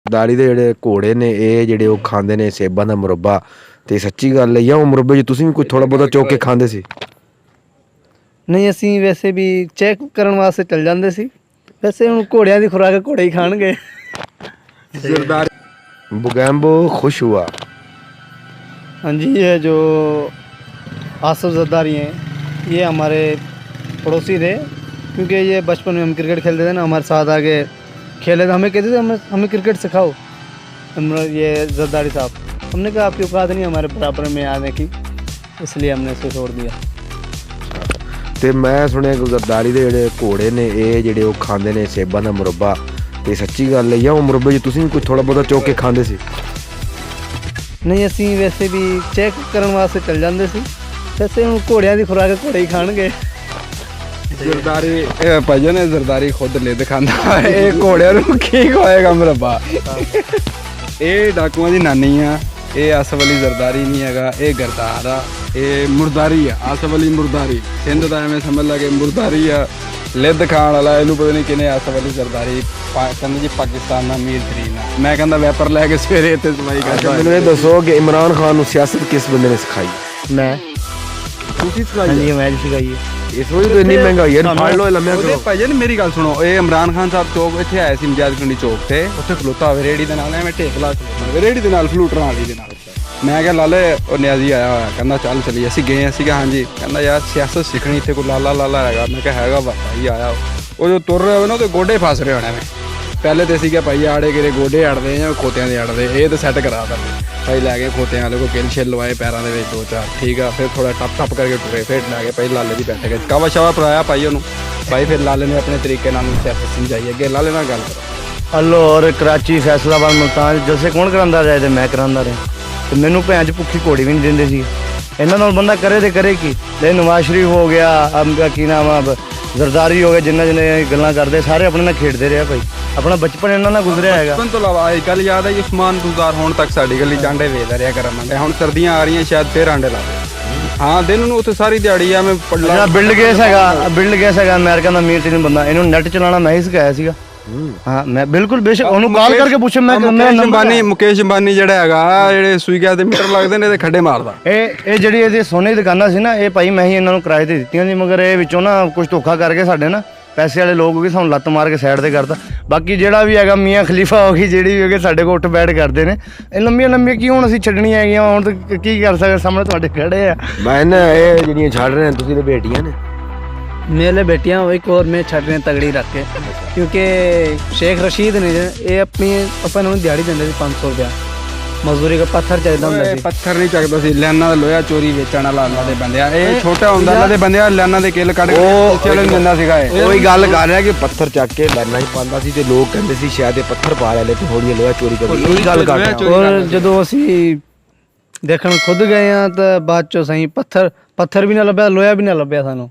ਦਾੜੀ ਦੇ ਜਿਹੜੇ ਘੋੜੇ ਨੇ ਇਹ ਜਿਹੜੇ ਉਹ ਖਾਂਦੇ ਨੇ ਸੇਬਾਂ ਦਾ ਮੁਰੱਬਾ। ਤੇ ਸੱਚੀ ਗੱਲ ਹੈ ਜਾਂ ਉਹ ਮੁਰੱਬੇ 'ਚ ਤੁਸੀਂ ਵੀ ਕੋਈ ਥੋੜਾ ਬਹੁਤਾ ਚੁੱਕ ਕੇ ਖਾਂਦੇ ਸੀ? ਨਹੀਂ, ਅਸੀਂ ਵੈਸੇ ਵੀ ਚੈੱਕ ਕਰਨ ਵਾਸਤੇ ਚੱਲ ਜਾਂਦੇ ਸੀ। ਵੈਸੇ ਹੁਣ ਘੋੜਿਆਂ ਦੀ ਖੁਰਾਕ ਘੋੜੇ ਹੀ ਖਾਣਗੇ। जरदारी बुगैम्बो खुश हुआ। हाँ जी, ये जो आसफ जरदारी हैं ये हमारे पड़ोसी थे, क्योंकि ये बचपन में हम क्रिकेट खेलते थे ना, हमारे साथ आके खेले थे। हमें कहते थे हमें क्रिकेट सिखाओ। ये जरदारी साहब, हमने कहा आपकी औकात नहीं हमारे बराबर में आने की, इसलिए हमने इसको छोड़ दिया। ਤੇ ਮੈਂ ਸੁਣਿਆ ਕਿ ਜ਼ਰਦਾਰੀ ਦੇ ਜਿਹੜੇ ਘੋੜੇ ਨੇ ਇਹ ਜਿਹੜੇ ਉਹ ਖਾਂਦੇ ਨੇ ਸੇਬਾਂ ਦਾ ਮੁਰੱਬਾ। ਤੇ ਸੱਚੀ ਗੱਲ ਹੈ ਜਾਂ ਉਹ ਮੁਰੱਬੇ 'ਚ ਤੁਸੀਂ ਵੀ ਕੋਈ ਥੋੜਾ ਬਹੁਤਾ ਚੁੱਕ ਕੇ ਖਾਂਦੇ ਸੀ? ਨਹੀਂ, ਅਸੀਂ ਵੈਸੇ ਵੀ ਚੈੱਕ ਕਰਨ ਵਾਸਤੇ ਚੱਲ ਜਾਂਦੇ ਸੀ। ਵੈਸੇ ਹੁਣ ਘੋੜਿਆਂ ਦੀ ਖੁਰਾਕ ਘੋੜੇ ਹੀ ਖਾਣਗੇ। ਜ਼ਰਦਾਰੀ ਭਾਈਆਂ ਨੇ ਜ਼ਰਦਾਰੀ ਖੁਦ ਲਿਦ ਖਾਂਦਾ, ਇਹ ਘੋੜਿਆਂ ਨੂੰ ਕੀ ਖਵਾਏਗਾ ਮੁਰੱਬਾ। ਇਹ ਡਾਕੂਆਂ ਦੀ ਨਾਨੀ ਆ, ਇਹ ਆਸਫ ਅਲੀ ਜ਼ਰਦਾਰੀ ਨਹੀਂ ਹੈਗਾ, ਇਹ ਗਰਦਾਰ ਆ, ਇਹ ਮੁਰਦਾਰੀ ਆ। ਆਸਫ ਅਲੀ ਮੁਰਦਾਰੀ ਸਿੰਧ ਦਾ ਐਵੇਂ ਸਮਝ ਲਾ ਕਿ ਮੁਰਦਾਰੀ ਆ, ਲਿਦ ਖਾਣ ਵਾਲਾ। ਇਹਨੂੰ ਪਤਾ ਨਹੀਂ ਕਿਨੇ ਆਸਫ ਅਲੀ ਜ਼ਰਦਾਰੀ ਕਹਿੰਦੇ ਜੀ ਪਾਕਿਸਤਾਨ ਦਾ ਅਮੀਰ ਤਰੀਨ ਆ। ਮੈਂ ਕਹਿੰਦਾ ਵੈਪਰ ਲੈ ਕੇ ਸਵੇਰੇ ਇੱਥੇ ਸਫਾਈ ਕਰਦਾ। ਮੈਨੂੰ ਇਹ ਦੱਸੋ ਕਿ ਇਮਰਾਨ ਖਾਨ ਨੂੰ ਸਿਆਸਤ ਕਿਸ ਬੰਦੇ ਨੇ ਸਿਖਾਈ? ਮੈਂ ਤੁਸੀਂ ਸਿਖਾਈ? ਹਾਂਜੀ, ਮੈਂ ਸਿਖਾਈ। ਇਸ ਵਜ੍ਹਾ ਤੋਂ ਇੰਨੀ ਮਹਿੰਗਾਈ ਹੈ, ਫੜ ਲਓ ਲੰਮਿਆ ਕਰੋ। ਭਾਈ ਜੀ ਮੇਰੀ ਗੱਲ ਸੁਣੋ, ਇਹ ਇਮਰਾਨ ਖਾਨ ਸਾਹਿਬ ਚੌਕ ਇੱਥੇ ਆਇਆ ਸੀ ਮਜਾਦ ਕੰਡੀ ਚੌਕ ਤੇ, ਉੱਥੇ ਖਲੋਤਾ ਹੋਵੇ ਰੇੜੀ ਦੇ ਨਾਲ, ਐਵੇਂ ਢੇਕ ਲਾ ਰੇੜੀ ਦੇ ਨਾਲ ਫਲੂਟਰਾਂ ਵਾਲੀ ਦੇ ਨਾਲ। ਮੈਂ ਕਿਹਾ ਲਾਲੇ ਉਹ ਨਿਆਜ਼ੀ ਆਇਆ ਹੋਇਆ, ਕਹਿੰਦਾ ਚੱਲ ਚਲੀਏ। ਅਸੀਂ ਗਏ ਸੀਗਾ, ਹਾਂਜੀ। ਕਹਿੰਦਾ ਯਾਰ ਸਿਆਸਤ ਸਿੱਖਣੀ, ਇੱਥੇ ਕੋਈ ਲਾਲਾ ਹੈਗਾ? ਮੈਂ ਕਿਹਾ ਹੈਗਾ ਭਾਈ ਆਇਆ। ਉਹ ਜੋ ਤੁਰ ਰਿਹਾ ਹੋਵੇ ਨਾ ਉਹਦੇ ਗੋਡੇ ਫਸ ਰਹੇ ਹੋਣੇ। ਪਹਿਲੇ ਤੇ ਸੀਗਾ ਭਾਈ ਆੜੇ ਕਿਰੇ ਗੋਡੇ ਅੜਦੇ ਜਾਂ ਖੋਤਿਆਂ ਦੇ ਅੜਦੇ, ਇਹ ਤਾਂ ਸੈੱਟ ਕਰਾ ਤਾ ਭਾਈ। ਲੈ ਕੇ ਖੋਤਿਆਂ ਵਾਲੇ ਕੋ ਕਿਲ ਛਿੱਲ ਲਵਾਏ ਪੈਰਾਂ ਦੇ ਵਿੱਚ 2-4, ਠੀਕ ਆ। ਫਿਰ ਥੋੜਾ ਟੱਪ ਕਰਕੇ ਟੁਰੇ, ਫਿਰ ਲੈ ਕੇ ਭਾਈ ਲਾਲੇ ਦੀ ਬੈਠ ਕੇ ਕਾਵਾ ਸ਼ਾਵਾ ਪਰਾਇਆ ਭਾਈ ਉਹਨੂੰ ਭਾਈ। ਫਿਰ ਲਾਲੇ ਨੇ ਆਪਣੇ ਤਰੀਕੇ ਨਾਲ ਸਿਆਸਤ ਸਮਝਾਈ। ਅੱਗੇ ਲਾਲੇ ਨਾਲ ਗੱਲ ਕਰੋ। ਲਾਹੌਰ, ਕਰਾਚੀ, ਫੈਸਲਾਬਾਦ, ਮੁਲਤਾਨ ਜਲਸੇ ਕੌਣ ਕਰਾਉਂਦਾ ਰਿਹਾ ਤੇ ਮੈਂ ਕਰਾਉਂਦਾ ਰਿਹਾ। ਤੇ ਮੈਨੂੰ ਭੈਣ 'ਚ ਭੁੱਖੀ ਘੋੜੀ ਵੀ ਨਹੀਂ ਦਿੰਦੇ ਸੀ। ਇਹਨਾਂ ਨਾਲ ਬੰਦਾ ਕਰੇ ਤੇ ਕਰੇ ਕੀ। ਤੇ ਨਵਾਜ਼ ਸ਼ਰੀਫ ਹੋ ਗਿਆ, ਕੀ ਨਾਮ ਆ, ਜ਼ਰਦਾਰੀ ਹੋ ਗਿਆ, ਜਿੰਨੇ ਗੱਲਾਂ ਕਰਦੇ ਸਾਰੇ ਆਪਣੇ ਨਾਲ ਖੇਡਦੇ ਰਿਹਾ ਭਾਈ। ਆਪਣਾ ਬਚਪਨ ਇਹਨਾਂ ਨਾਲ ਗੁਜ਼ਰਿਆ ਹੈਗਾ। ਬਚਪਨ ਤੋਂ ਇਲਾਵਾ ਇਹ ਗੱਲ ਯਾਦ ਹੈ ਜੀ, ਉਸਮਾਨ ਗੁਜ਼ਾਰ ਹੋਣ ਤੱਕ ਸਾਡੀ ਗਲੀ ਚਾਂਡੇ ਵੇਚਦਾ ਰਿਹਾ ਕਰਾਂਗੇ। ਹੁਣ ਸਰਦੀਆਂ ਆ ਰਹੀਆਂ, ਸ਼ਾਇਦ ਫੇਰ ਆਂਡੇ ਲਾ ਦੇ। ਹਾਂ, ਦਿਨ ਨੂੰ ਉੱਥੇ ਸਾਰੀ ਦਿਹਾੜੀ ਆ ਮੈਂ ਜਿਹੜਾ ਬਿਲਡ ਗੇਸ ਹੈਗਾ ਅਮਰੀਕਾ ਦਾ ਅਮੀਰ ਤਰੀਨ ਬੰਦਾ, ਇਹਨੂੰ ਨੈਟ ਚਲਾਉਣਾ ਮੈਂ ਹੀ ਸਿਖਾਇਆ ਸੀਗਾ। ਹਾਂ, ਮੈਂ ਬਿਲਕੁਲ ਬੇਸ਼ੱਕ ਉਹਨੂੰ ਕਾਲ ਕਰਕੇ ਪੁੱਛੇ। ਮੁਕੇਸ਼ ਅੰਬਾਨੀ ਜਿਹੜਾ ਹੈਗਾ, ਜਿਹੜੇ ਸੂਈ ਗੈਸ ਦੇ ਮੀਟਰ ਲੱਗਦੇ ਨੇ ਤੇ ਖੱਡੇ ਮਾਰਦਾ। ਇਹ ਜਿਹੜੀ ਇਹਦੀ ਸੋਨੇ ਦੀ ਦੁਕਾਨਾਂ ਸੀ ਨਾ, ਇਹ ਭਾਈ ਮੈਂ ਹੀ ਇਹਨਾਂ ਨੂੰ ਕਿਰਾਏ ਤੇ ਦਿੱਤੀਆਂ ਸੀ। ਮਗਰ ਇਹ ਵਿੱਚੋਂ ਨਾ ਕੁਝ ਧੋਖਾ ਕਰਕੇ ਸਾਡੇ ਨਾ ਪੈਸੇ ਵਾਲੇ ਲੋਕ ਹੋ ਗਏ, ਸਾਨੂੰ ਲੱਤ ਮਾਰ ਕੇ ਸਾਈਡ ਤੇ ਕਰਤਾ। ਬਾਕੀ ਜਿਹੜਾ ਵੀ ਹੈਗਾ ਮੀਆਂ ਖਲੀਫਾ ਹੋ ਗਈ, ਜਿਹੜੀ ਵੀ ਹੈਗੇ ਸਾਡੇ ਕੋਲ ਉੱਠ ਬੈਠ ਕਰਦੇ ਨੇ। ਇਹ ਲੰਮੀਆਂ ਕੀ ਹੁਣ ਅਸੀਂ ਛੱਡਣੀਆਂ ਹੈਗੀਆਂ? ਹੁਣ ਤਾਂ ਕੀ ਕਰ ਸਕਦੇ, ਸਾਹਮਣੇ ਤੁਹਾਡੇ ਖੜੇ ਆ। ਮੈਂ ਨਾ ਇਹ ਜਿਹੜੀਆਂ ਛੱਡ ਰਹੇ ਨੇ ਤੁਸੀਂ ਤੇ ਬੇਟੀਆਂ ਨੇ मेरे बेटियां एक और मैं छड़ रहे तगड़ी रख के, क्योंकि शेख रशीद ने ये अपनी अपन दिहाड़ी देंगे 500 रुपया मजदूरी का। पत्थर चाहिए ਹੁੰਦਾ ਸੀ, ਪੱਥਰ ਨਹੀਂ ਚੱਕਦਾ ਸੀ। ਲੈਣਾ ਦਾ ਲੋਹਾ ਚੋਰੀ ਵੇਚਣ ਵਾਲਾ ਉਹਨਾਂ ਦੇ ਬੰਦਿਆ। ਇਹ ਛੋਟਾ ਹੁੰਦਾ ਉਹਨਾਂ ਦੇ ਬੰਦਿਆ, ਲੈਣਾ ਦੇ ਕਿੱਲ ਕੱਢ ਕੇ ਚਲਨ ਦਿੰਦਾ ਸੀਗਾ। ਉਹੀ ਗੱਲ ਕਰ ਰਿਹਾ ਕਿ ਪੱਥਰ ਚੱਕ ਕੇ ਲੈਣਾ ਹੀ ਪਾਉਂਦਾ ਸੀ ਤੇ ਲੋਕ ਕਹਿੰਦੇ ਸੀ ਸ਼ਾਇਦ ਇਹ ਪੱਥਰ ਪਾ ਰਿਹਾ, ਲੇਕਿਨ ਥੋੜੀ ਲੋਹਾ ਚੋਰੀ ਕਰਦਾ। ਉਹੀ ਗੱਲ ਕਰ ਰਿਹਾ। ਔਰ ਜਦੋਂ ਅਸੀਂ ਦੇਖਣ ਖੁਦ ਗਏ ਆ ਤਾਂ ਬਾਅਦ ਚੋਂ ਸਹੀ ਪੱਥਰ ਵੀ ਨਾ ਲੱਭਿਆ, ਲੋਹਾ ਵੀ ਨਾ ਲੱਭਿਆ ਸਾਨੂੰ।